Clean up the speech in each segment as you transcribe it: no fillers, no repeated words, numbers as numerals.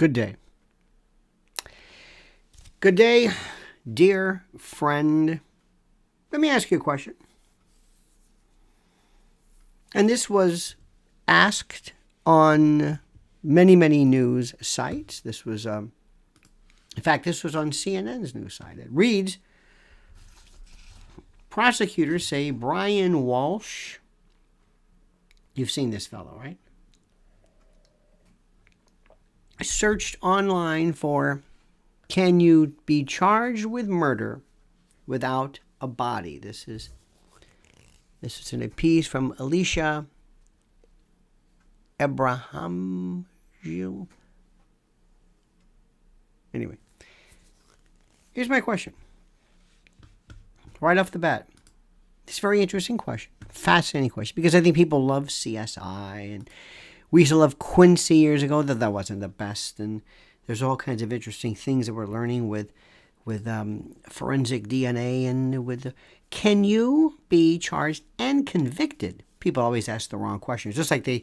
Good day. Good day, dear friend. Let me ask you a question. And this was asked on many, many news sites. This was, in fact, this was on CNN's news site. It reads, prosecutors say Brian Walsh, you've seen this fellow, right? Searched online for, can you be charged with murder without a body? This is in a piece from Alicia Abraham. Anyway, here's my question. Right off the bat. It's a very interesting question. Fascinating question. Because I think people love CSI. And we used to love Quincy years ago. That wasn't the best. And there's all kinds of interesting things that we're learning with forensic DNA and with... Can you be charged and convicted? People always ask the wrong questions. Just like they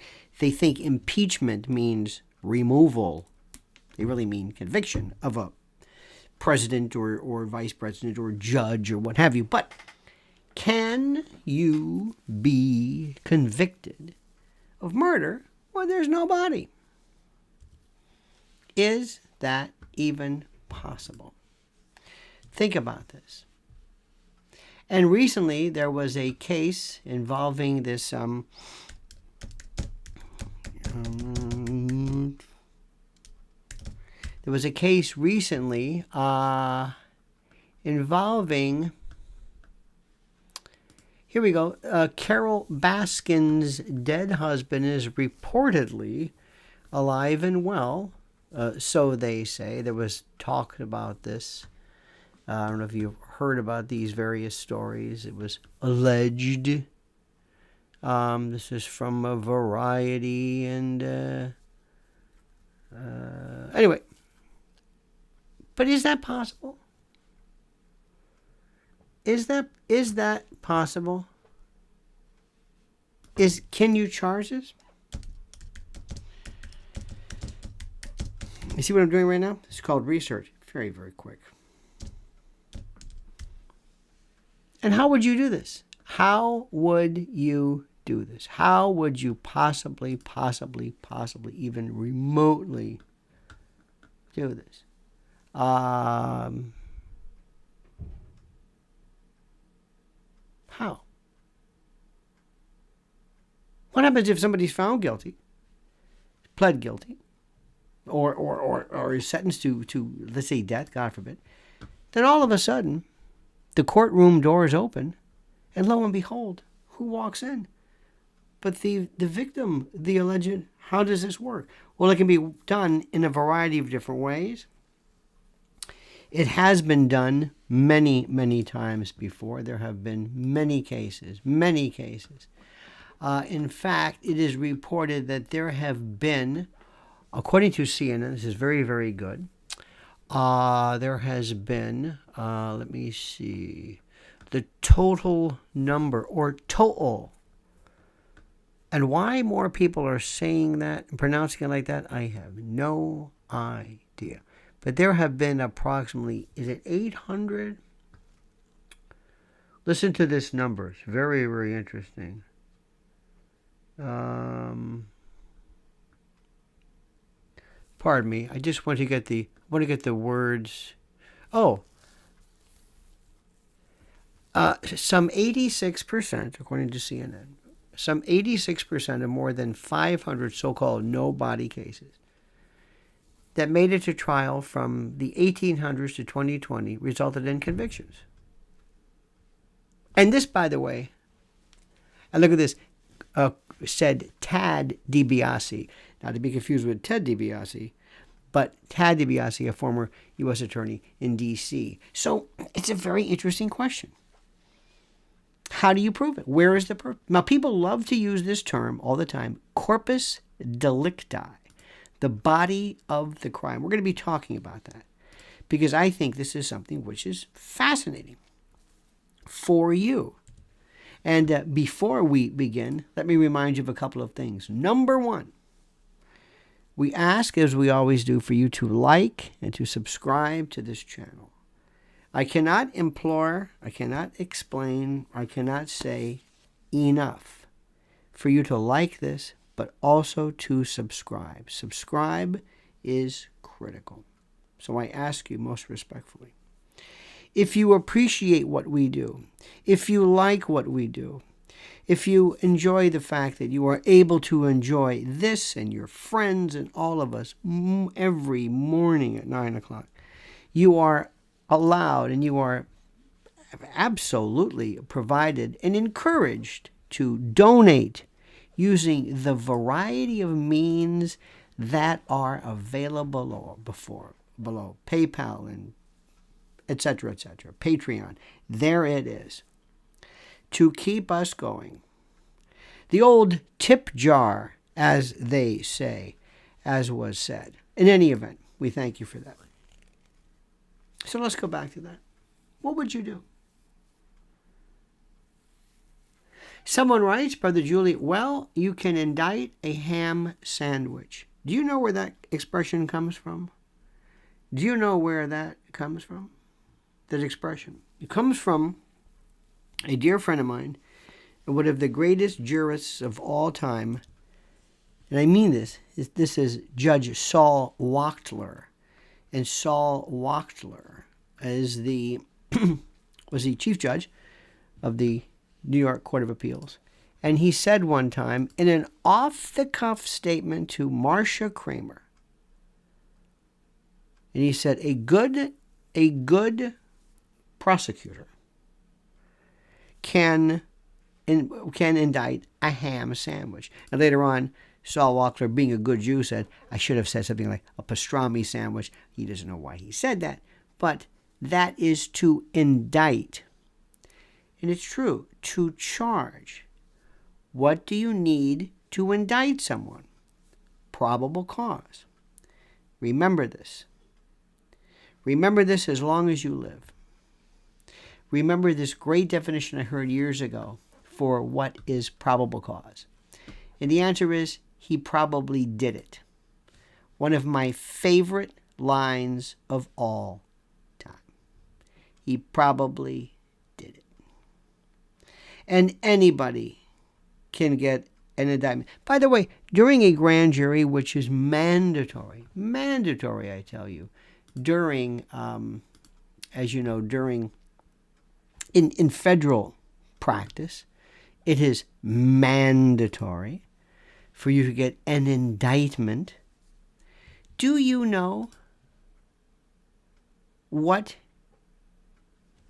think impeachment means removal. They really mean conviction of a president or vice president or judge or what have you. But can you be convicted of murder when there's no body? Is that even possible? Think about this. And recently there was a case involving this there was a case recently involving, here we go, Carol Baskin's dead husband is reportedly alive and well. So they say. There was talk about this. I don't know if you've heard about these various stories. It was alleged. This is from a Variety and anyway. But is that possible? Is that possible? Can you charge this? You see what I'm doing right now? It's called research. Very, very quick. And how would you do this? How would you do this? How would you possibly even remotely do this? How? What happens if somebody's found guilty, pled guilty, or is sentenced to let's say death, God forbid? Then all of a sudden, the courtroom doors open, and lo and behold, who walks in? But the victim, the alleged. How does this work? Well, it can be done in a variety of different ways. It has been done many, many times before. There have been many cases. In fact, it is reported that there have been, according to CNN, this is very, very good, there has been, let me see, the total number, or total. And why more people are saying that and pronouncing it like that, I have no idea. But there have been approximately, is it 800? Listen to this number. It's very, very interesting. Pardon me. I just want to get the words. Oh. Some 86%, according to CNN, some 86% of more than 500 so-called no-body cases that made it to trial from the 1800s to 2020 resulted in convictions. And this, by the way, and look at this, said Tad DiBiase, not to be confused with Ted DiBiase, but Tad DiBiase, a former U.S. attorney in D.C. So it's a very interesting question. How do you prove it? Where is the proof? Now, people love to use this term all the time, corpus delicti, the body of the crime. We're going to be talking about that because I think this is something which is fascinating for you. And before we begin, let me remind you of a couple of things. Number one, We ask, as we always do, for you to like and to subscribe to this channel. I cannot implore, I cannot explain, I cannot say enough for you to like this, but also to subscribe. Subscribe is critical. So I ask you most respectfully, if you appreciate what we do, if you like what we do, if you enjoy the fact that you are able to enjoy this and your friends and all of us every morning at 9 o'clock, you are allowed and you are absolutely provided and encouraged to donate using the variety of means that are available below PayPal and etc., Patreon. There it is. To keep us going. The old tip jar, as they say, as was said. In any event, we thank you for that. So let's go back to that. What would you do? Someone writes, Brother Julie, well, you can indict a ham sandwich. Do you know where that expression comes from? Do you know where that comes from? That expression. It comes from a dear friend of mine, one of the greatest jurists of all time, and I mean this is Judge Saul Wachtler. And Saul Wachtler is was the chief judge of the New York Court of Appeals. And he said one time in an off-the-cuff statement to Marcia Kramer, and he said, a good prosecutor can indict a ham sandwich. And later on, Saul Wachtler, being a good Jew, said, I should have said something like a pastrami sandwich. He doesn't know why he said that. But that is to indict. And it's true, to charge. What do you need to indict someone? Probable cause. Remember this. Remember this as long as you live. Remember this great definition I heard years ago for what is probable cause. And the answer is, he probably did it. One of my favorite lines of all time. He probably did it. And anybody can get an indictment. By the way, during a grand jury, which is mandatory, I tell you, during, as you know, in federal practice, it is mandatory for you to get an indictment. Do you know what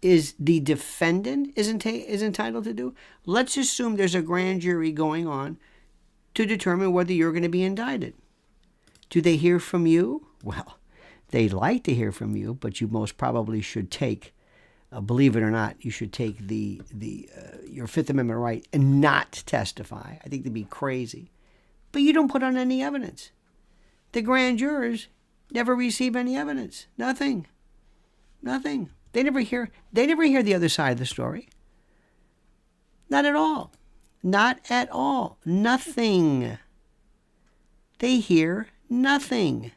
is the defendant is entitled to do? Let's assume there's a grand jury going on to determine whether you're going to be indicted. Do they hear from you? Well, they'd like to hear from you, but you most probably should take, believe it or not, you should take your Fifth Amendment right and not testify. I think they'd be crazy. But you don't put on any evidence. The grand jurors never receive any evidence. Nothing. They never hear the other side of the story. Not at all. Not at all. Nothing. They hear nothing.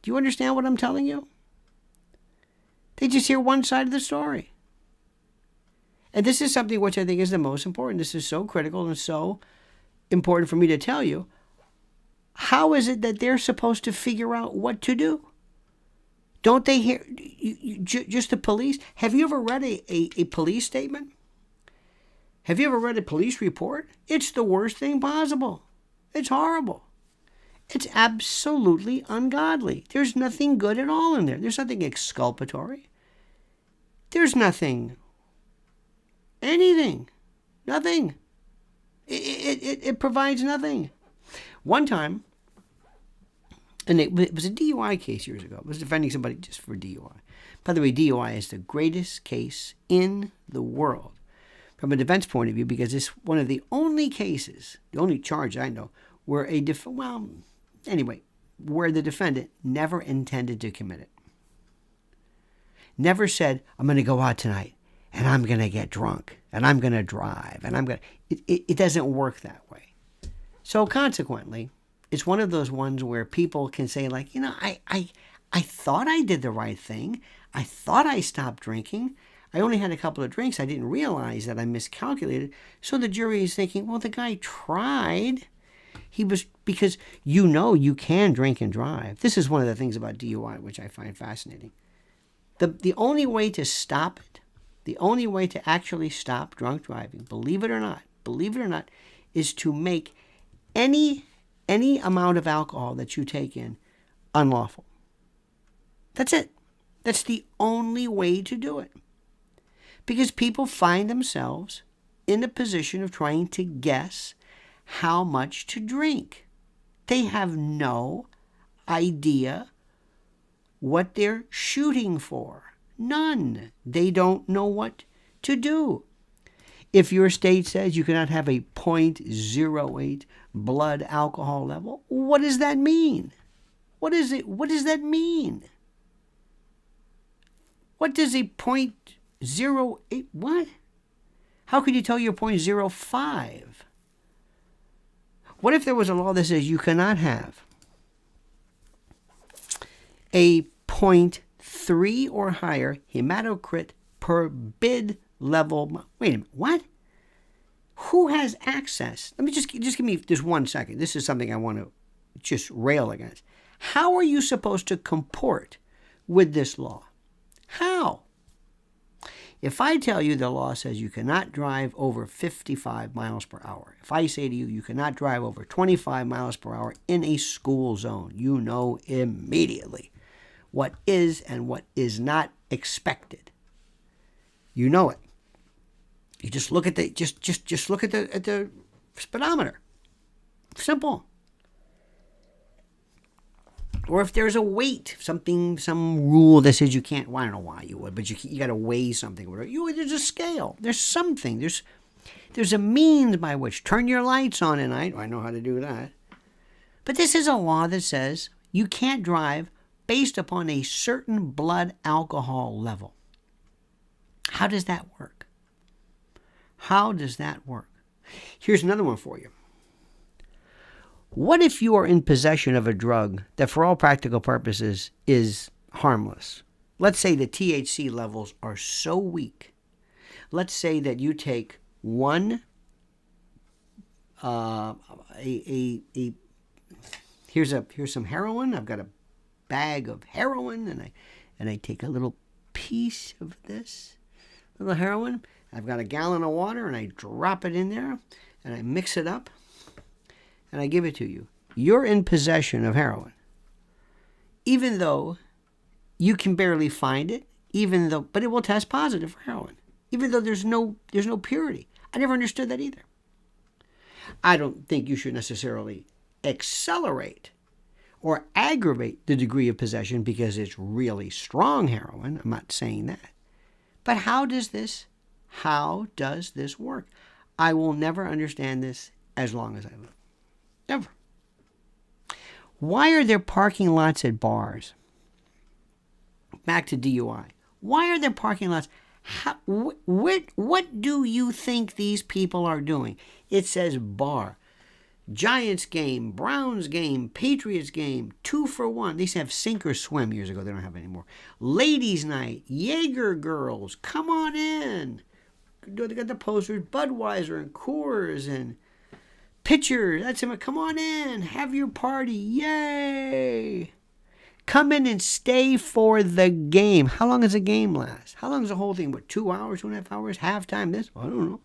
Do you understand what I'm telling you? They just hear one side of the story. And this is something which I think is the most important. This is so critical and so important for me to tell you. How is it that they're supposed to figure out what to do? Don't they hear just the police? Have you ever read a police statement? Have you ever read a police report? It's the worst thing possible. It's horrible. It's absolutely ungodly. There's nothing good at all in there. There's nothing exculpatory. There's nothing. Anything. Nothing. It provides nothing. One time, and it was a DUI case years ago. It was defending somebody just for DUI. By the way, DUI is the greatest case in the world from a defense point of view because it's one of the only cases, the only charge I know, where where the defendant never intended to commit it. Never said, I'm going to go out tonight and I'm going to get drunk and I'm going to drive and it doesn't work that way. So consequently, it's one of those ones where people can say, like, I thought I did the right thing. I thought I stopped drinking. I only had a couple of drinks. I didn't realize that I miscalculated. So the jury is thinking, well, the guy tried. Because you can drink and drive. This is one of the things about DUI, which I find fascinating. The only way to stop it, the only way to actually stop drunk driving, believe it or not, is to make any amount of alcohol that you take in unlawful. That's it. That's the only way to do it. Because people find themselves in a position of trying to guess how much to drink. They have no idea what they're shooting for. None. They don't know what to do. If your state says you cannot have a 0.08 blood alcohol level, what does that mean? What is it? What does that mean? What does a 0.08, what? How could you tell you're 0.05? What if there was a law that says you cannot have a 0.3 or higher hematocrit per bid level? Wait a minute, what? Who has access? Let me just give me just 1 second. This is something I want to just rail against. How are you supposed to comport with this law? How? If I tell you the law says you cannot drive over 55 miles per hour, if I say to you, you cannot drive over 25 miles per hour in a school zone, you know immediately what is and what is not expected. You know it. You just look at the just look at the speedometer. Simple. Or if there's a weight, some rule that says you can't, well, I don't know why you would, but you got to weigh something. There's a scale. There's something. There's a means by which, turn your lights on at night. I know how to do that. But this is a law that says you can't drive based upon a certain blood alcohol level. How does that work? How does that work? Here's another one for you. What if you are in possession of a drug that for all practical purposes is harmless? Let's say the THC levels are so weak. Let's say that you take here's some heroin. I've got a bag of heroin and I take a little piece of this little heroin. I've got a gallon of water and I drop it in there and I mix it up. And I give it to you. You're in possession of heroin. Even though you can barely find it, but it will test positive for heroin. Even though there's no purity. I never understood that either. I don't think you should necessarily accelerate or aggravate the degree of possession because it's really strong heroin. I'm not saying that. But how does this work? I will never understand this as long as I live. Never. Why are there parking lots at bars? Back to DUI. Why are there parking lots? What do you think these people are doing? It says bar. Giants game, Browns game, Patriots game, 2 for 1. They used to have sink or swim years ago. They don't have it anymore. Ladies' night, Jaeger girls, come on in. They got the posters, Budweiser and Coors and pitcher, that's him. Come on in, have your party, yay! Come in and stay for the game. How long does a game last? How long is the whole thing? What, 2 hours, 2.5 hours, halftime? This? I don't know.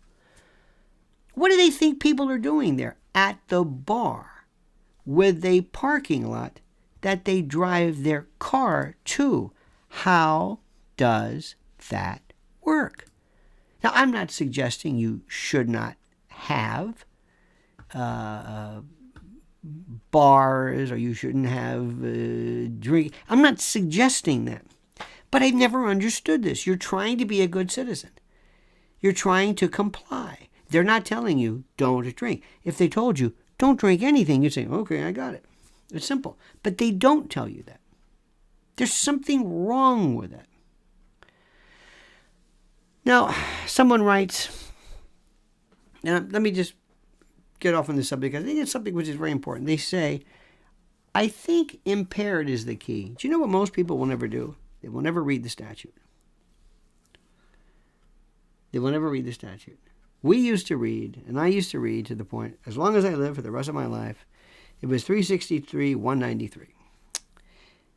What do they think people are doing there at the bar with a parking lot that they drive their car to? How does that work? Now, I'm not suggesting you should not have bars or you shouldn't have drink. I'm not suggesting that. But I've never understood this. You're trying to be a good citizen. You're trying to comply. They're not telling you don't drink. If they told you don't drink anything, you'd say, okay, I got it. It's simple. But they don't tell you that. There's something wrong with it. Now, someone writes, now let me just get off on this subject because I think it's something which is very important. They say, I think impaired is the key. Do you know what most people will never do? They will never read the statute. They will never read the statute. We used to read, and I used to read to the point, as long as I live for the rest of my life, it was 363-193.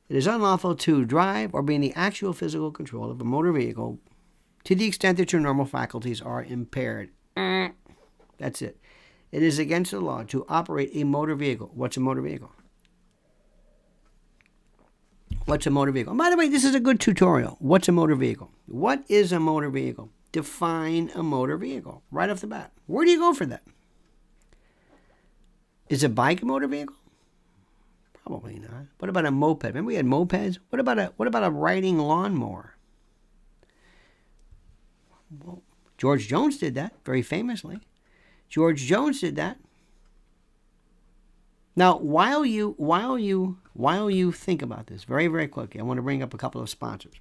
It is unlawful to drive or be in the actual physical control of a motor vehicle to the extent that your normal faculties are impaired. That's it. It is against the law to operate a motor vehicle. What's a motor vehicle? What's a motor vehicle? And by the way, this is a good tutorial. What's a motor vehicle? What is a motor vehicle? Define a motor vehicle right off the bat. Where do you go for that? Is a bike a motor vehicle? Probably not. What about a moped? Remember we had mopeds? What about a riding lawnmower? Well, George Jones did that very famously. George Jones did that. Now, while you think about this very, very quickly, I want to bring up a couple of sponsors.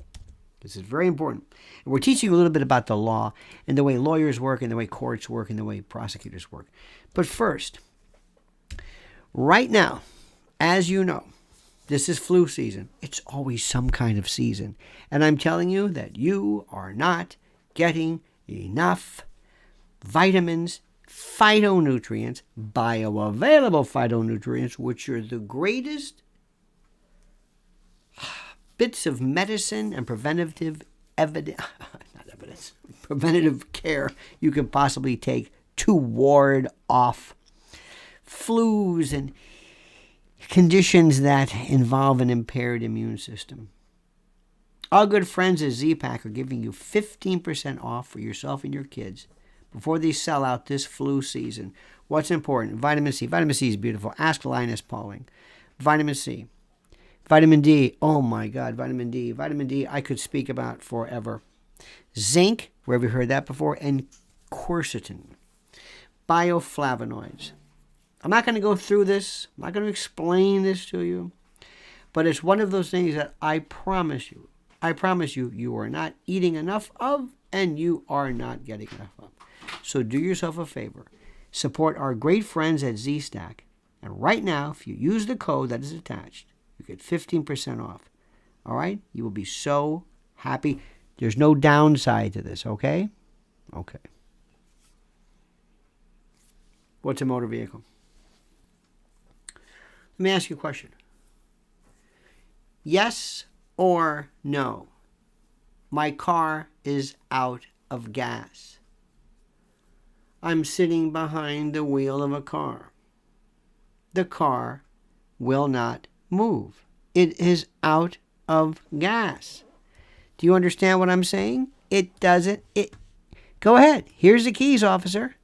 This is very important. And we're teaching you a little bit about the law and the way lawyers work and the way courts work and the way prosecutors work. But first, right now, as you know, this is flu season. It's always some kind of season. And I'm telling you that you are not getting enough vitamins, phytonutrients, bioavailable phytonutrients, which are the greatest bits of medicine and preventative care you can possibly take to ward off flus and conditions that involve an impaired immune system. Our good friends at Z-Pack are giving you 15% off for yourself and your kids before they sell out this flu season. What's important? Vitamin C. Vitamin C is beautiful. Ask Linus Pauling. Vitamin C. Vitamin D. Oh my God, vitamin D. Vitamin D I could speak about forever. Zinc, where have you heard that before? And quercetin. Bioflavonoids. I'm not going to go through this. I'm not going to explain this to you. But it's one of those things that I promise you, you are not eating enough of and you are not getting enough of. So do yourself a favor. Support our great friends at Z-Stack. And right now, if you use the code that is attached, you get 15% off. All right? You will be so happy. There's no downside to this, okay? Okay. What's a motor vehicle? Let me ask you a question. Yes or no? My car is out of gas. I'm sitting behind the wheel of a car. The car will not move. It is out of gas. Do you understand what I'm saying? It doesn't. Go ahead. Here's the keys, officer.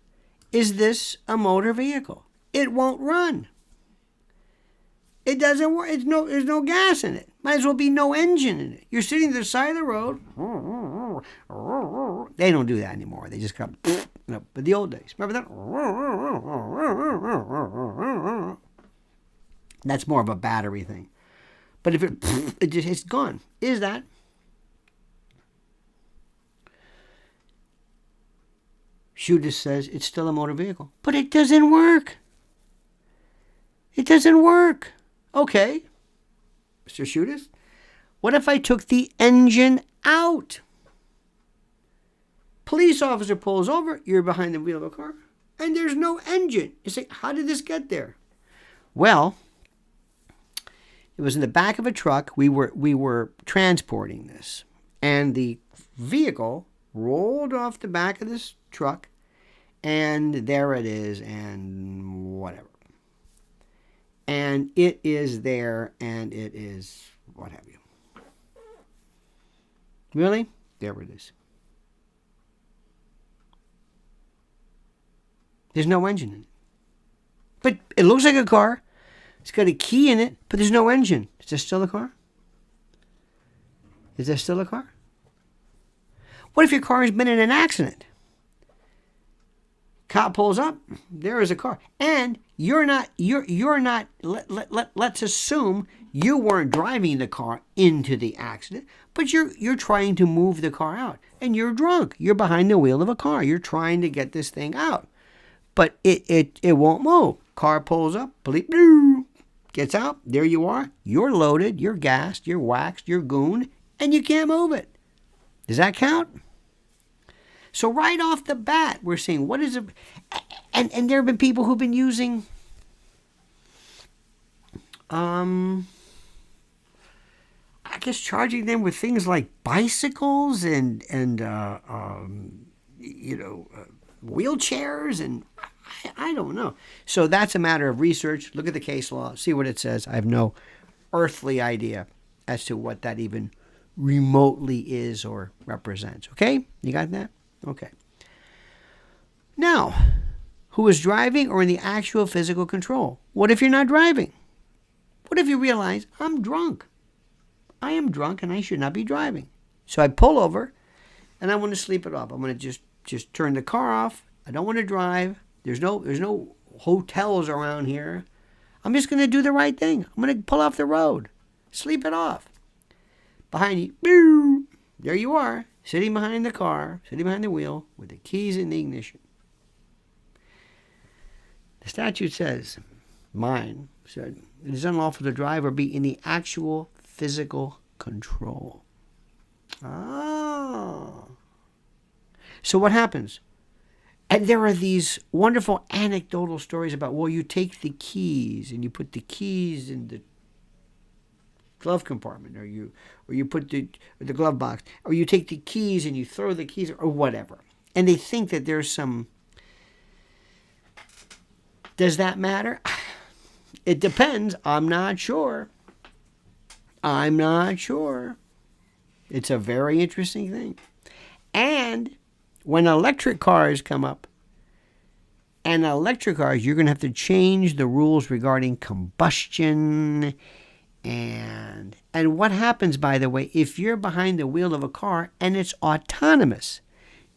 Is this a motor vehicle? It won't run. It doesn't work. There's no gas in it. Might as well be no engine in it. You're sitting to the side of the road. They don't do that anymore. They just come. But the old days. Remember that? That's more of a battery thing. But if it's gone. Is that? Statutes says it's still a motor vehicle. But it doesn't work. It doesn't work. Okay, Mr. Statutes, what if I took the engine out? Police officer pulls over, you're behind the wheel of a car, and there's no engine. You say, how did this get there? Well, it was in the back of a truck. We were transporting this, and the vehicle rolled off the back of this truck, and there it is, and whatever. And it is there, and it is what have you. Really? There it is. There's no engine in it. But it looks like a car. It's got a key in it, but there's no engine. Is there still a car? Is there still a car? What if your car has been in an accident? Cop pulls up, there is a car. And let's assume you weren't driving the car into the accident, but you're trying to move the car out. And you're drunk. You're behind the wheel of a car. You're trying to get this thing out. but it won't move. Car pulls up, bleep, blue, gets out, there you are. You're loaded, you're gassed, you're waxed, you're gooned, and you can't move it. Does that count? So right off the bat, we're saying, what is it? And there have been people who've been using, I guess, charging them with things like bicycles and wheelchairs, and I don't know. So that's a matter of research. Look at the case law, see what it says. I have no earthly idea as to what that even remotely is or represents. Okay? You got that? Okay. Now, who is driving or in the actual physical control? What if you're not driving? What if you realize, I'm drunk? I am drunk and I should not be driving. So I pull over and I want to sleep it off. I'm going to just turn the car off. I don't want to drive. There's no hotels around here. I'm just going to do the right thing. I'm going to pull off the road. Sleep it off. Behind you, boo, there you are, sitting behind the car, sitting behind the wheel with the keys in the ignition. The statute says, mine said, it is unlawful to drive or be in the actual physical control. Oh. So what happens? And there are these wonderful anecdotal stories about, well, you take the keys and you put the keys in the glove compartment, or you put the glove box, or you take the keys and you throw the keys, or whatever. And they think that there's some... Does that matter? It depends. I'm not sure. It's a very interesting thing. And when electric cars come up, and electric cars, you're going to have to change the rules regarding combustion. And what happens, by the way, if you're behind the wheel of a car and it's autonomous?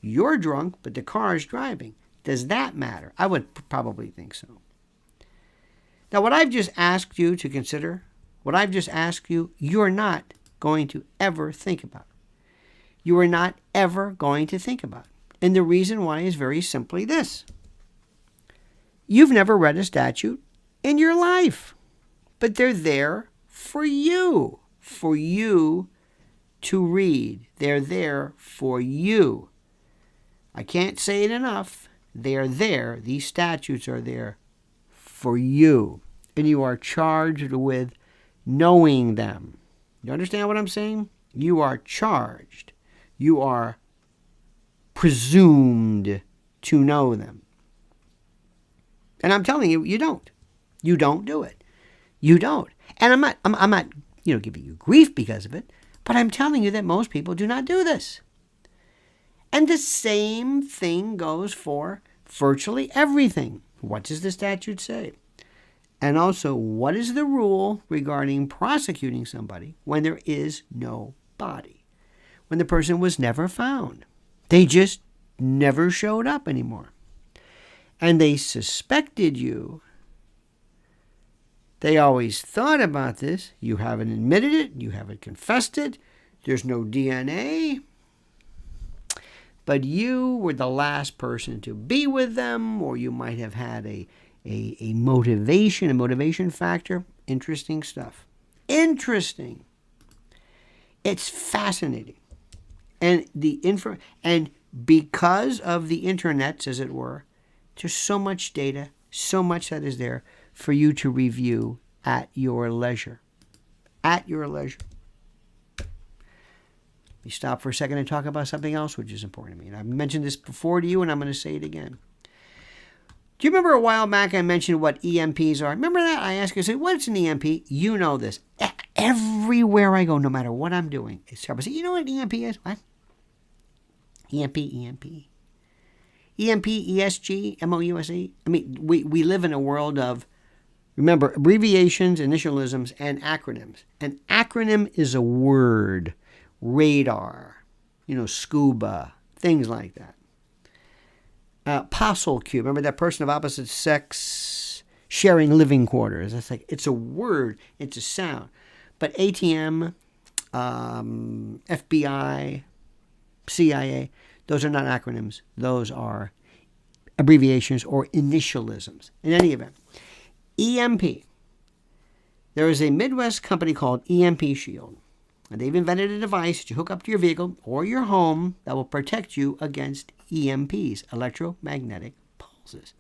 You're drunk, but the car is driving. Does that matter? I would probably think so. Now, what I've just asked you to consider, you're not going to ever think about. You are not ever going to think about. And the reason why is very simply this. You've never read a statute in your life, but they're there for you to read. They're there for you. I can't say it enough. They're there. These statutes are there for you. And you are charged with knowing them. You understand what I'm saying? You are charged. You are presumed to know them. And I'm telling you, you don't. You don't do it. You don't. And I'm not giving you grief because of it, but I'm telling you that most people do not do this. And the same thing goes for virtually everything. What does the statute say? And also, what is the rule regarding prosecuting somebody when there is no body? When the person was never found. They just never showed up anymore. And they suspected you. They always thought about this. You haven't admitted it. You haven't confessed it. There's no DNA. But you were the last person to be with them, or you might have had a motivation factor. Interesting stuff. Interesting. It's fascinating. And and because of the internet, as it were, there's so much data, so much that is there for you to review at your leisure. At your leisure. We stop for a second and talk about something else which is important to me. And I've mentioned this before to you, and I'm going to say it again. Do you remember a while back I mentioned what EMPs are? Remember that? I asked you, say, what's an EMP? You know this. Everywhere I go, no matter what I'm doing, it's trouble. Say, you know what EMP is? What? EMP. EMP, ESG, MOUSE. I mean, we live in a world of, remember, abbreviations, initialisms, and acronyms. An acronym is a word. Radar, scuba, things like that. Apostle Q, remember that person of opposite sex sharing living quarters? That's like, it's a word, it's a sound. But ATM, FBI, CIA, those are not acronyms. Those are abbreviations or initialisms. In any event, EMP. There is a Midwest company called EMP Shield. And they've invented a device that you hook up to your vehicle or your home that will protect you against EMPs, electromagnetic pulses.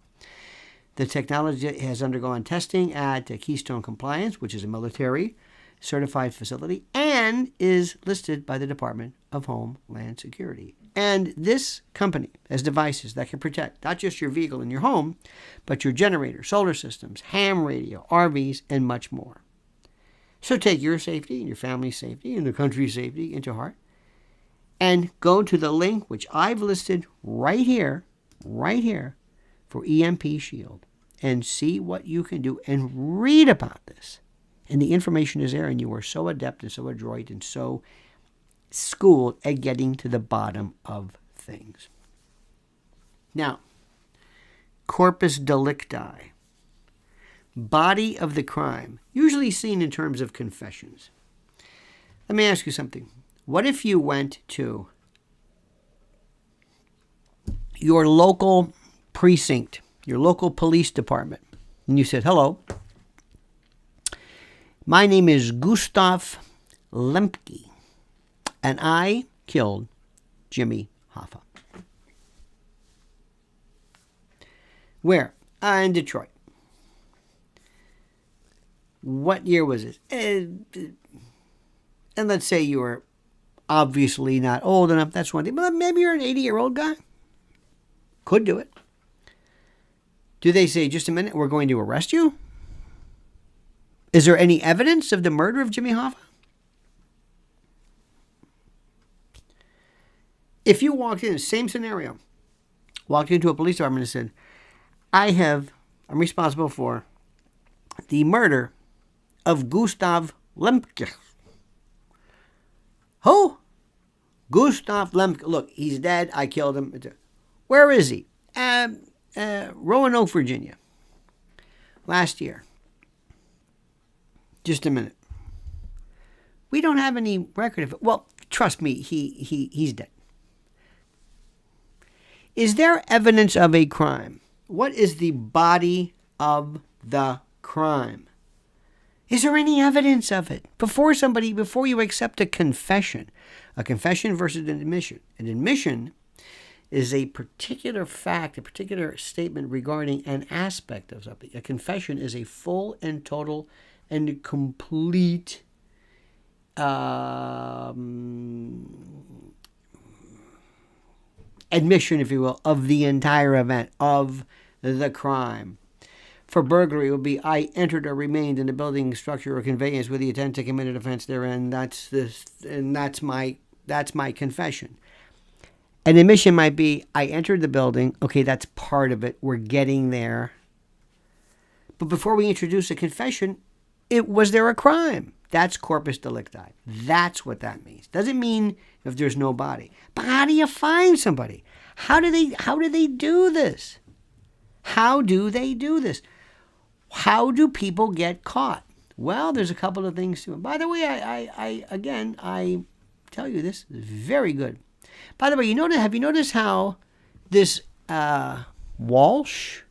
The technology has undergone testing at Keystone Compliance, which is a military certified facility, and is listed by the Department of Homeland Security. And this company has devices that can protect not just your vehicle and your home, but your generator, solar systems, ham radio, RVs, and much more. So take your safety and your family's safety and the country's safety into heart and go to the link which I've listed right here for EMP Shield and see what you can do and read about this. And the information is there, and you are so adept and so adroit and so schooled at getting to the bottom of things. Now, corpus delicti. Body of the crime, usually seen in terms of confessions. Let me ask you something. What if you went to your local precinct, your local police department, and you said, "Hello, my name is Gustav Lemke, and I killed Jimmy Hoffa." Where? In Detroit. What year was it? And let's say you were obviously not old enough. That's one thing. But maybe you're an 80-year-old guy. Could do it. Do they say, "Just a minute, we're going to arrest you"? Is there any evidence of the murder of Jimmy Hoffa? If you walked in the same scenario, walked into a police department and said, I'm responsible for the murder of Gustav Lemke. Who? Gustav Lemke. Look, he's dead. I killed him. Where is he? Roanoke, Virginia. Last year. Just a minute. We don't have any record of it. Well, trust me, he's dead. Is there evidence of a crime? What is the body of the crime? Is there any evidence of it? Before you accept a confession versus an admission is a particular fact, a particular statement regarding an aspect of something. A confession is a full and total and complete admission, if you will, of the entire event, of the crime. For burglary, it would be, "I entered or remained in the building, structure, or conveyance with the intent to commit an offense therein." That's my confession. An admission might be, "I entered the building." Okay, that's part of it. We're getting there. But before we introduce a confession, was there a crime? That's corpus delicti. That's what that means. Doesn't mean if there's no body. But how do you find somebody? How do they do this? How do they do this? How do people get caught? Well, there's a couple of things to it. By the way, I tell you, this is very good. By the way, have you noticed how this Walsh,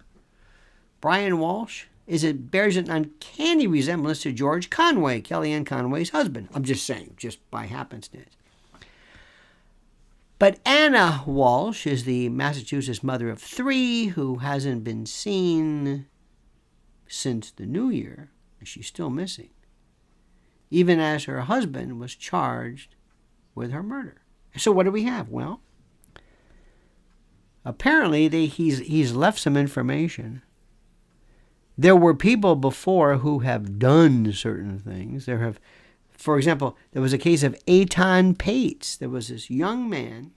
Brian Walsh, bears an uncanny resemblance to George Conway, Kellyanne Conway's husband? I'm just saying, just by happenstance. But Anna Walsh is the Massachusetts mother of 3 who hasn't been seen since the new year. She's still missing, even as her husband was charged with her murder. So what do we have? Well, apparently he's left some information. There were people before who have done certain things. For example, there was a case of Etan Pates. There was this young man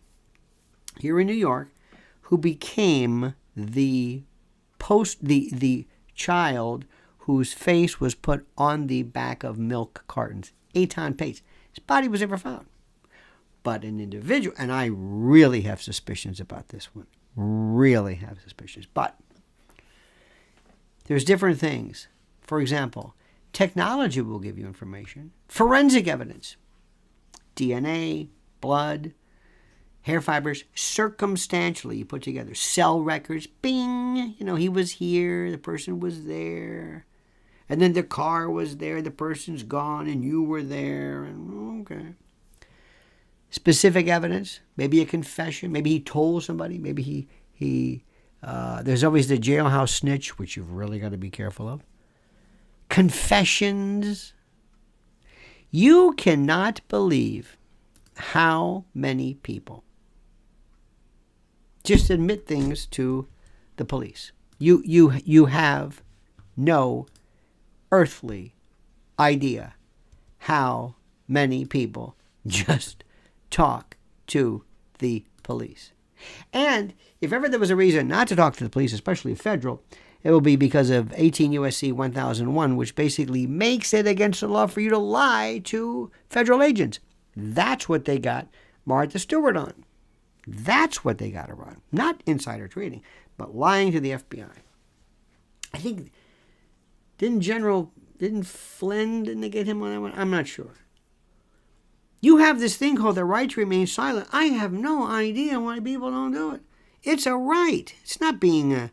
here in New York who became the child whose face was put on the back of milk cartons. Etan Pates. His body was never found. But an individual, and I really have suspicions about this one. Really have suspicions. But there's different things. For example, technology will give you information. Forensic evidence. DNA, blood, Hair fibers circumstantially you put together. Cell records, bing, he was here, the person was there. And then the car was there, the person's gone, and you were there. And okay. Specific evidence, maybe a confession, maybe he told somebody, maybe there's always the jailhouse snitch, which you've really got to be careful of. Confessions. You cannot believe how many people just admit things to the police. You have no earthly idea how many people just talk to the police. And if ever there was a reason not to talk to the police, especially federal, it will be because of 18 U.S.C. 1001, which basically makes it against the law for you to lie to federal agents. That's what they got Martha Stewart on. That's what they got her on. Not insider trading, but lying to the FBI. I think, didn't Flynn, didn't they get him on that one? I'm not sure. You have this thing called the right to remain silent. I have no idea why people don't do it. It's a right. It's not being a...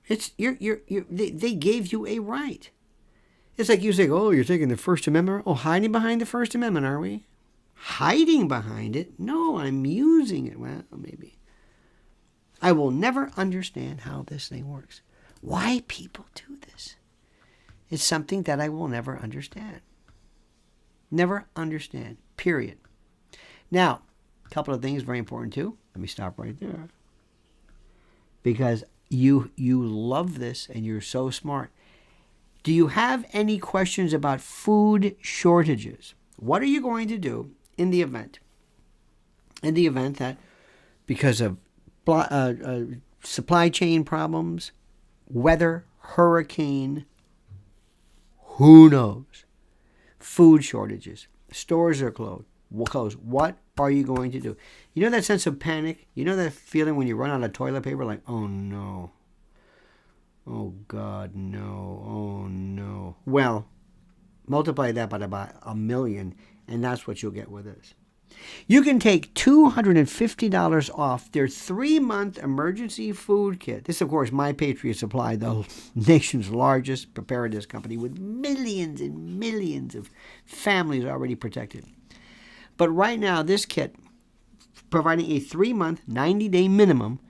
They gave you a right. It's like you say, oh, you're taking the First Amendment. Oh, hiding behind the First Amendment, are we? Hiding behind it? No, I'm using it. Well, maybe. I will never understand how this thing works. Why people do this. It's something that I will never understand. Never understand. Period. Now, a couple of things very important too. Let me stop right there. Because you love this and you're so smart. Do you have any questions about food shortages? What are you going to do in the event? In the event that because of supply chain problems, weather, hurricane, who knows? Food shortages. Stores are closed. What are you going to do? You know that sense of panic? You know that feeling when you run out of toilet paper? Like, oh no. Oh God, no. Oh no. Well, multiply that by about 1 million, and that's what you'll get with this. You can take $250 off their 3-month emergency food kit. This, of course, My Patriot Supply, the nation's largest preparedness company with millions and millions of families already protected. But right now, this kit, providing a 3-month, 90-day minimum,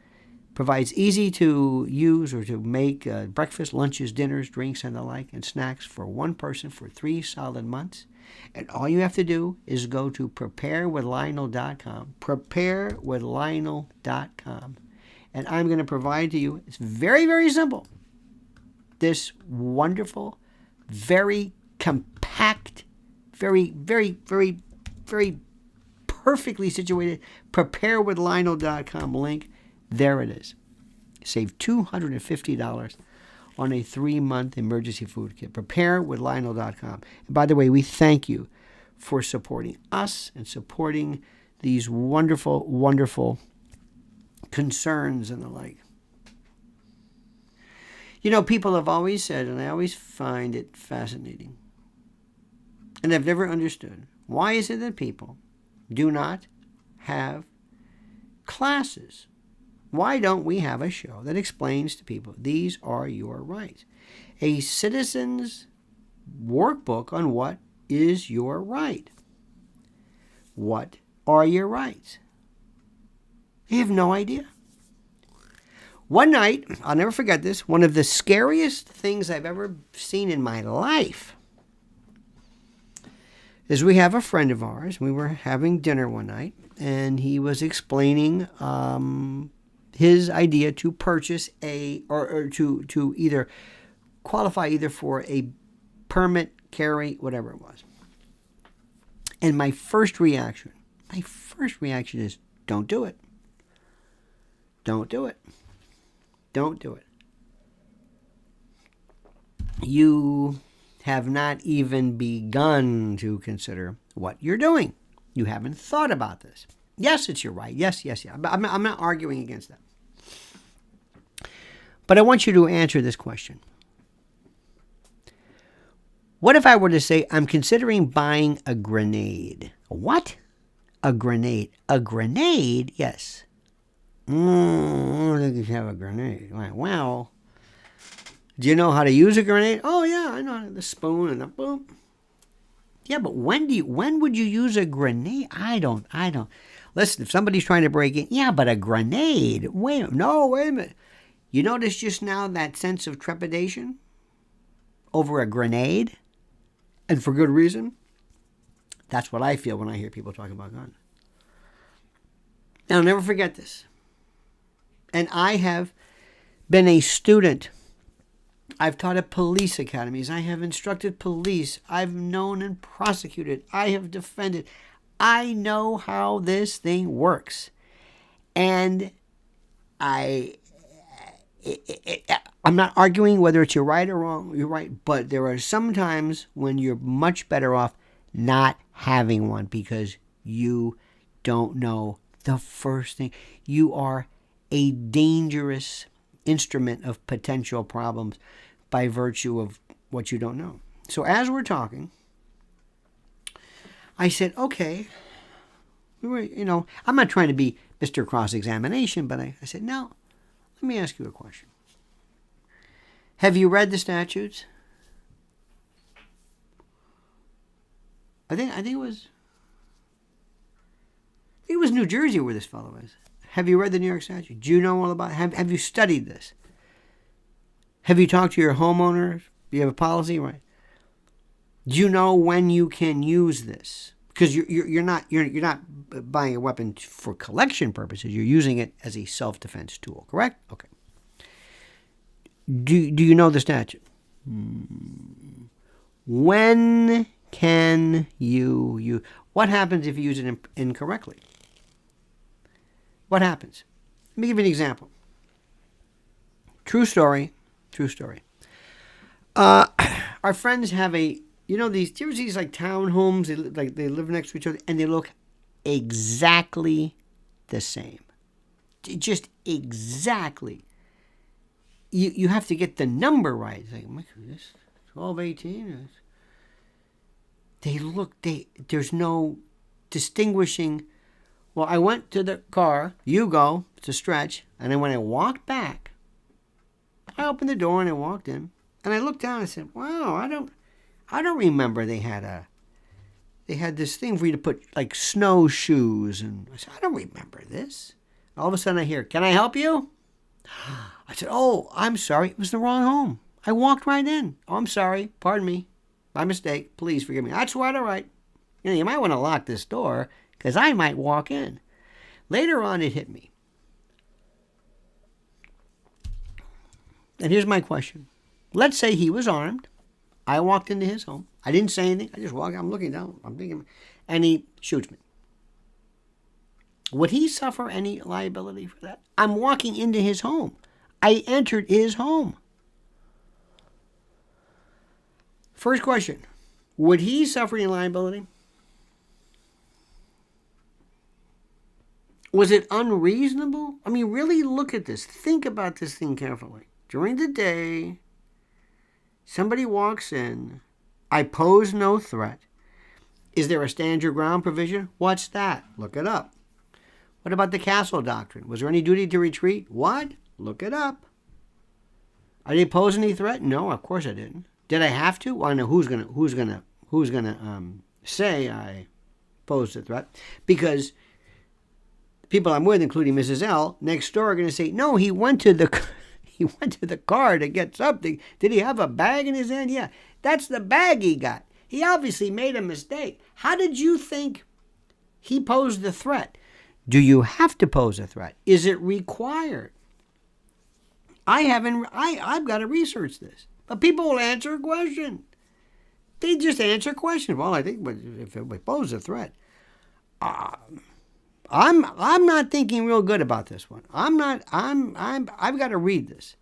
provides easy to use or to make breakfast, lunches, dinners, drinks, and the like, and snacks for one person for 3 solid months. And all you have to do is go to preparewithlionel.com, preparewithlionel.com, and I'm going to provide to you, it's very, very simple, this wonderful, very compact, very, very, very, very perfectly situated preparewithlionel.com link. There it is. Save $250 on a 3-month emergency food kit. Preparewithlionel.com. And by the way, we thank you for supporting us and supporting these wonderful, wonderful concerns and the like. You know, people have always said, and I always find it fascinating, and I've never understood, why is it that people do not have classes? Why don't we have a show that explains to people, these are your rights? A citizen's workbook on what is your right. What are your rights? They have no idea. One night, I'll never forget this, one of the scariest things I've ever seen in my life is we have a friend of ours. We were having dinner one night, and he was explaining his idea to purchase or to either qualify either for a permit, carry, whatever it was. And my first reaction is, don't do it. Don't do it. Don't do it. You have not even begun to consider what you're doing. You haven't thought about this. Yes, it's your right. Yes. I'm not arguing against that. But I want you to answer this question. What if I were to say, I'm considering buying a grenade? What? A grenade. A grenade? Yes. I don't think you should have a grenade. Well, do you know how to use a grenade? Oh, yeah, I know. The spoon and the boom. Yeah, but when would you use a grenade? I don't. Listen, if somebody's trying to break in, yeah, but a grenade. Wait a minute. You notice just now that sense of trepidation over a grenade? And for good reason? That's what I feel when I hear people talking about guns. And I'll never forget this. And I have been a student. I've taught at police academies. I have instructed police. I've known and prosecuted. I have defended. I know how this thing works. And I'm not arguing whether it's you're right or wrong. You're right. But there are some times when you're much better off not having one because you don't know the first thing. You are a dangerous instrument of potential problems by virtue of what you don't know. So as we're talking, I said, okay, I'm not trying to be Mr. Cross-Examination, but I said, now, let me ask you a question. Have you read the statutes? I think it was New Jersey where this fellow is. Have you read the New York statute? Do you know all about it? Have you studied this? Have you talked to your homeowners? Do you have a policy? Right. Do you know when you can use this? Because you're not buying a weapon for collection purposes. You're using it as a self-defense tool, correct? Okay. Do you know the statute? When can you what happens if you use it incorrectly? What happens? Let me give you an example. True story. Our friends have these like townhomes. They live next to each other, and they look exactly the same. Just exactly. You have to get the number right. It's like, this 1218. There's no distinguishing. Well, I went to the car. You go. It's a stretch. And then when I walked back, I opened the door and I walked in. And I looked down and I said, wow, I don't remember they had this thing for you to put like snowshoes. And I said, I don't remember this. All of a sudden I hear, can I help you? I said, oh, I'm sorry. It was the wrong home. I walked right in. Oh, I'm sorry. Pardon me. My mistake. Please forgive me. That's quite all right. You might want to lock this door because I might walk in. Later on, it hit me. And here's my question. Let's say he was armed. I walked into his home. I didn't say anything. I just walked. I'm looking down. I'm thinking, and he shoots me. Would he suffer any liability for that? I'm walking into his home. I entered his home. First question. Would he suffer any liability? Was it unreasonable? I mean, really look at this. Think about this thing carefully. During the day, somebody walks in. I pose no threat. Is there a stand your ground provision? What's that? Look it up. What about the castle doctrine? Was there any duty to retreat? What? Look it up. I didn't pose any threat? No, of course I didn't. Did I have to? Well, I know who's gonna say I posed a threat, because the people I'm with, including Mrs. L, next door are gonna say, no, he went to the car to get something. Did he have a bag in his hand? Yeah, that's the bag he got. He obviously made a mistake. How did you think he posed the threat? Do you have to pose a threat? Is it required? I've got to research this. But people will answer a question. They just answer questions. Well, I think if it poses a threat, I'm not thinking real good about this one. I've got to read this.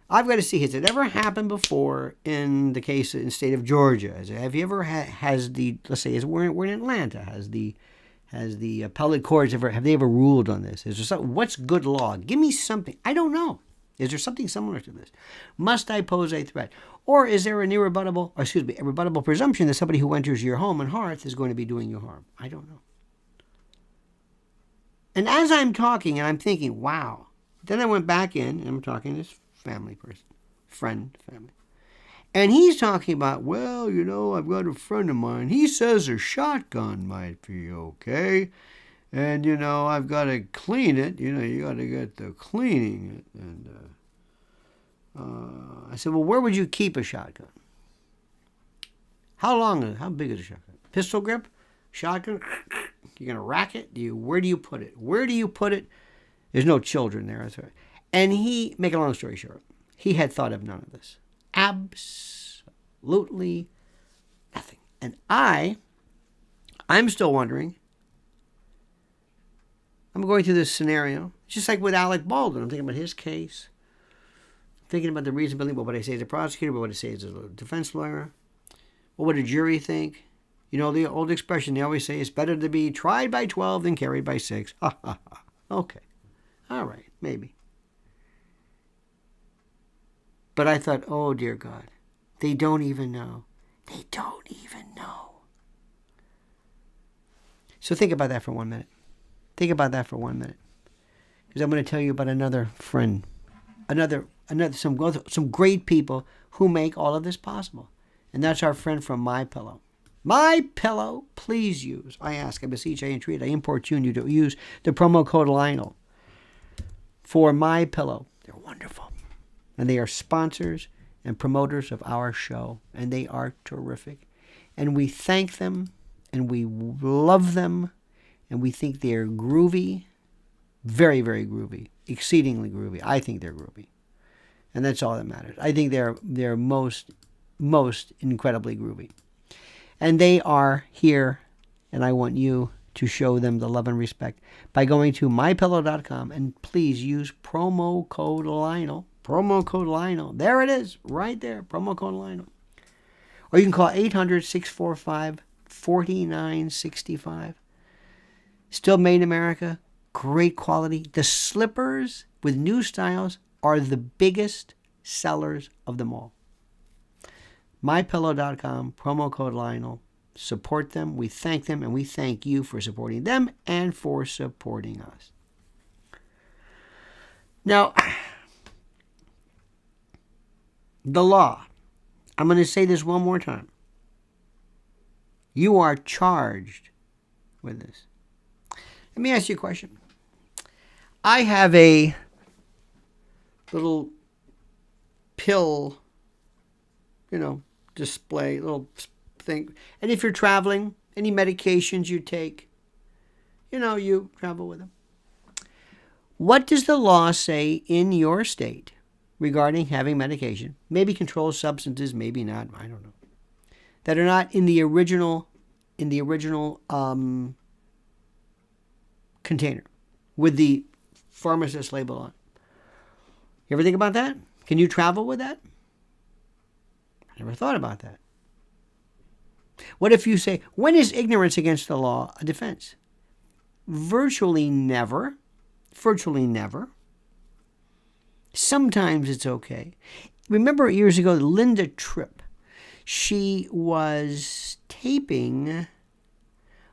I've got to see, has it ever happened before in the case in the state of Georgia? Have you ever let's say we're in Atlanta, has the appellate courts have they ever ruled on this? Is there something, what's good law? Give me something. I don't know. Is there something similar to this? Must I pose a threat? Or is there a rebuttable presumption that somebody who enters your home and hearth is going to be doing you harm? I don't know. And as I'm talking, and I'm thinking, wow. Then I went back in, and I'm talking to this family. And he's talking about, well, I've got a friend of mine. He says a shotgun might be okay. And, I've got to clean it. You got to get the cleaning. And I said, well, where would you keep a shotgun? How big is a shotgun? Pistol grip? Shotgun? You're going to rack it? Where do you put it? Where do you put it? There's no children there. That's right. And make a long story short, he had thought of none of this. Absolutely nothing. And I'm still wondering. I'm going through this scenario, just like with Alec Baldwin. I'm thinking about his case. Thinking about the reasonability. What would I say as a prosecutor? What would I say as a defense lawyer? What would a jury think? The old expression they always say, it's better to be tried by 12 than carried by 6. Ha, ha, ha. Okay. All right. Maybe. But I thought, oh, dear God, they don't even know. They don't even know. So think about that for 1 minute. Think about that for 1 minute. Because I'm going to tell you about another friend. Some great people who make all of this possible. And that's our friend from MyPillow. MyPillow, please use. I ask, I beseech, I entreat, I importune you to use the promo code Lionel for MyPillow. They're wonderful. And they are sponsors and promoters of our show. And they are terrific. And we thank them. And we love them. And we think they're groovy. Very, very groovy. Exceedingly groovy. I think they're groovy. And that's all that matters. I think they're most incredibly groovy. And they are here. And I want you to show them the love and respect by going to mypillow.com and please use promo code Lionel. Promo code Lionel. There it is. Right there. Promo code Lionel. Or you can call 800-645-4965. Still made in America. Great quality. The slippers with new styles are the biggest sellers of them all. MyPillow.com. Promo code Lionel. Support them. We thank them and we thank you for supporting them and for supporting us. Now, the law. I'm going to say this one more time. You are charged with this. Let me ask you a question. I have a little pill, display, little thing. And if you're traveling, any medications you take, you travel with them. What does the law say in your state regarding having medication? Maybe controlled substances, maybe not, I don't know. That are not in the original container with the pharmacist label on. You ever think about that? Can you travel with that? I never thought about that. What if you say, when is ignorance against the law a defense? Virtually never. Virtually never. Sometimes it's okay. Remember years ago, Linda Tripp, she was taping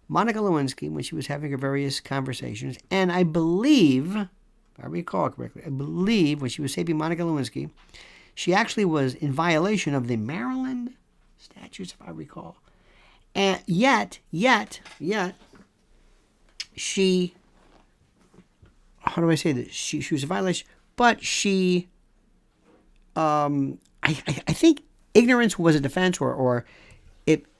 Monica Lewinsky when she was having her various conversations. And I believe, if I recall correctly, when she was taping Monica Lewinsky, she actually was in violation of the Maryland statutes, if I recall. And yet, she, how do I say this? She was in violation, but she, I think ignorance was a defense or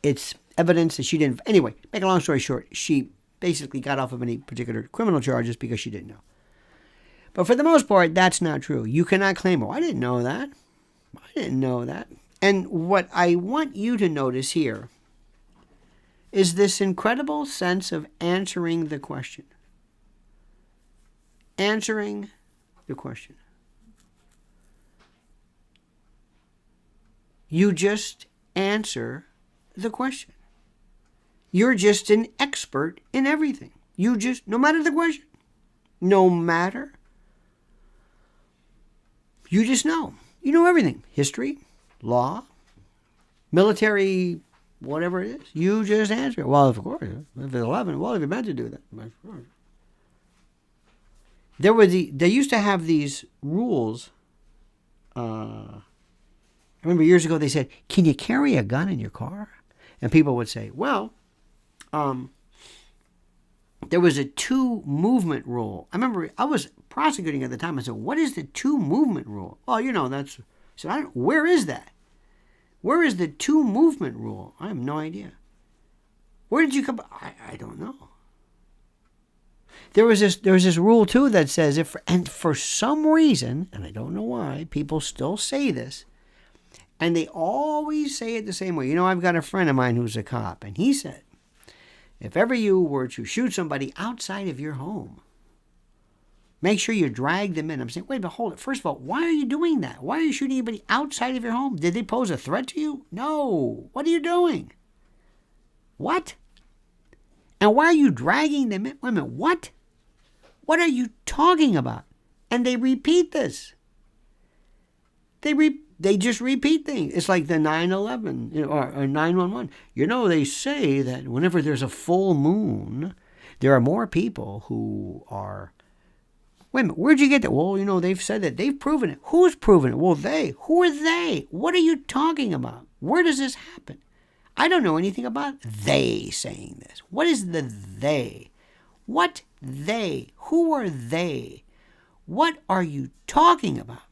it's evidence that she didn't. Anyway, make a long story short, she basically got off of any particular criminal charges because she didn't know. But for the most part, that's not true. You cannot claim, I didn't know that. And what I want you to notice here is this incredible sense of answering the question. Answering the question. You just answer the question. You're just an expert in everything. No matter the question, you just know. You know everything. History, law, military, whatever it is. You just answer it. Well, of course. If it's 11, well, if you meant to do that. They used to have these rules. I remember years ago they said, "Can you carry a gun in your car?" And people would say, "Well, there was a 2-movement rule." I remember I was prosecuting at the time. I said, "What is the 2-movement rule?" "Oh, that's." I said, "Where is that? Where is the 2-movement rule?" "I have no idea." "Where did you come?" I don't know. There was this rule too that says and for some reason, and I don't know why, people still say this, and they always say it the same way. I've got a friend of mine who's a cop, and he said, if ever you were to shoot somebody outside of your home, make sure you drag them in. I'm saying, wait a minute, hold it. First of all, why are you doing that? Why are you shooting anybody outside of your home? Did they pose a threat to you? No. What are you doing? What? And why are you dragging them in? Wait a minute, what? What are you talking about? And they repeat this. They just repeat things. It's like the 9/11 or 911. They say that whenever there's a full moon, there are more people who are... Wait a minute, where'd you get that? Well, they've said that. They've proven it. Who's proven it? Well, they. Who are they? What are you talking about? Where does this happen? I don't know anything about they saying this. What is the they? What they? Who are they? What are you talking about?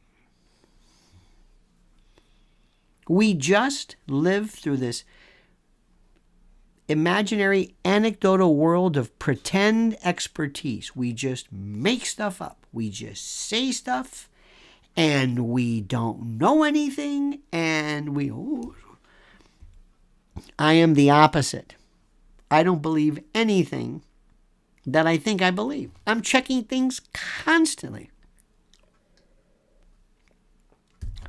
We just live through this imaginary anecdotal world of pretend expertise. We just make stuff up. We just say stuff, and we don't know anything, and I am the opposite. I don't believe anything that I think I believe. I'm checking things constantly.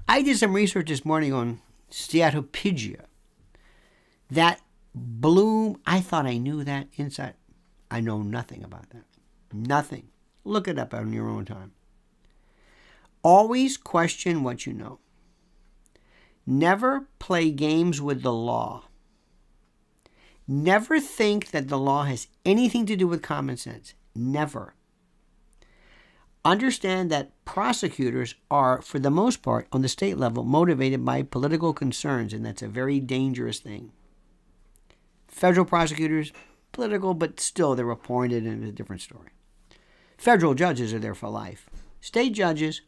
I did some research this morning on Statutes. That blew. I thought I knew that inside. I know nothing about that. Nothing. Look it up on your own time. Always question what you know. Never play games with the law. Never think that the law has anything to do with common sense. Never. Understand that prosecutors are, for the most part, on the state level, motivated by political concerns, and that's a very dangerous thing. Federal prosecutors, political, but still they're appointed, and it's a different story. Federal judges are there for life. State judges,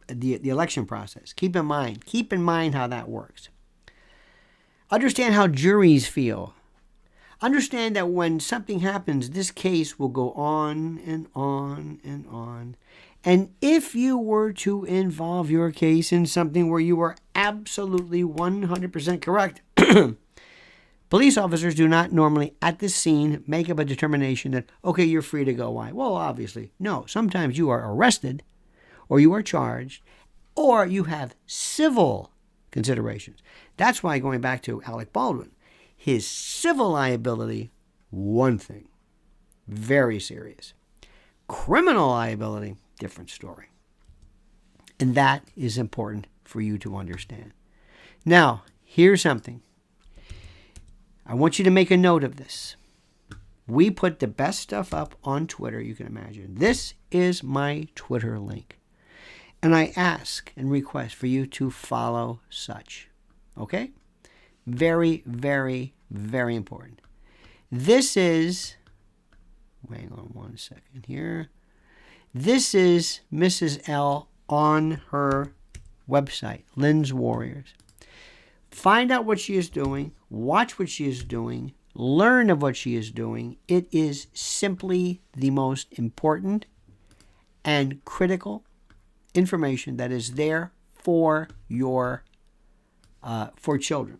the election process. Keep in mind how that works. Understand how juries feel. Understand that when something happens, this case will go on and on and on. And if you were to involve your case in something where you were absolutely 100% correct, police officers do not normally, at the scene, make up a determination that, okay, you're free to go. Why? Well, obviously, no. Sometimes you are arrested, or you are charged, or you have civil considerations. That's why, going back to Alec Baldwin, his civil liability, one thing, very serious. Criminal liability, different story. And that is important for you to understand. Now, here's something. I want you to make a note of this. We put the best stuff up on Twitter you can imagine. This is my Twitter link. And I ask and request for you to follow such. Okay? Very, very, very important. This is, hang on one second here. This is Mrs. L on her website, Lynn's Warriors. Find out what she is doing. Watch what she is doing. Learn of what she is doing. It is simply the most important and critical information that is there for your for children.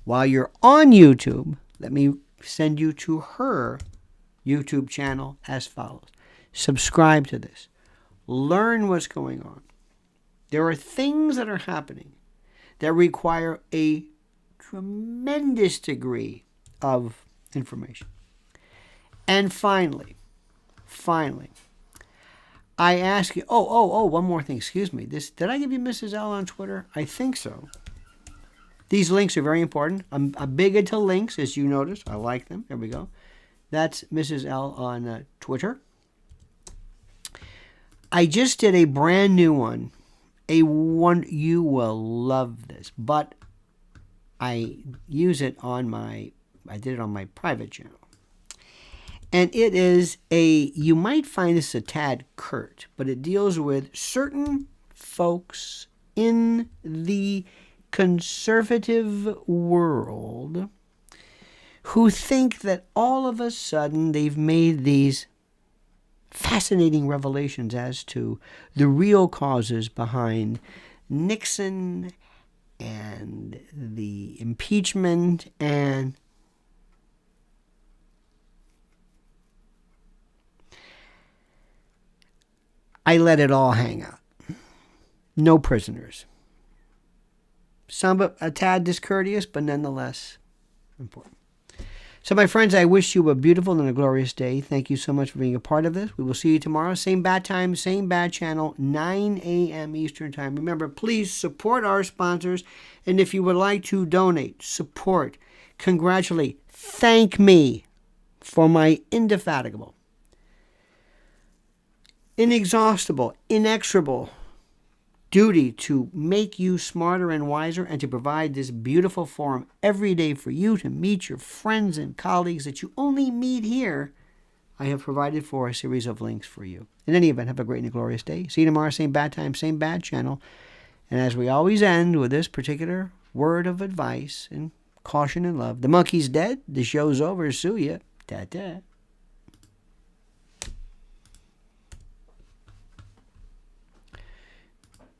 While you're on YouTube, let me send you to her YouTube channel as follows. Subscribe to this. Learn what's going on. There are things that are happening that require a tremendous degree of information. And finally, I ask you, one more thing, excuse me. Did I give you Mrs. L on Twitter? I think so. These links are very important. I'm big into links, as you notice. I like them. There we go. That's Mrs. L on Twitter. I just did a brand new one. You will love this, but I use it on I did it on my private channel. And it is you might find this a tad curt, but it deals with certain folks in the conservative world who think that all of a sudden they've made these fascinating revelations as to the real causes behind Nixon and the impeachment and I let it all hang out. No prisoners. Some a tad discourteous, but nonetheless important. So, my friends, I wish you a beautiful and a glorious day. Thank you so much for being a part of this. We will see you tomorrow. Same bad time, same bad channel, 9 a.m. Eastern Time. Remember, please support our sponsors. And if you would like to donate, support, congratulate, thank me for my indefatigable, inexhaustible, inexorable duty to make you smarter and wiser and to provide this beautiful forum every day for you to meet your friends and colleagues that you only meet here. I have provided for a series of links for you. In any event, have a great and glorious day. See you tomorrow, same bad time, same bad channel. And as we always end with this particular word of advice and caution and love, the monkey's dead, the show's over, sue ya. Ta-ta.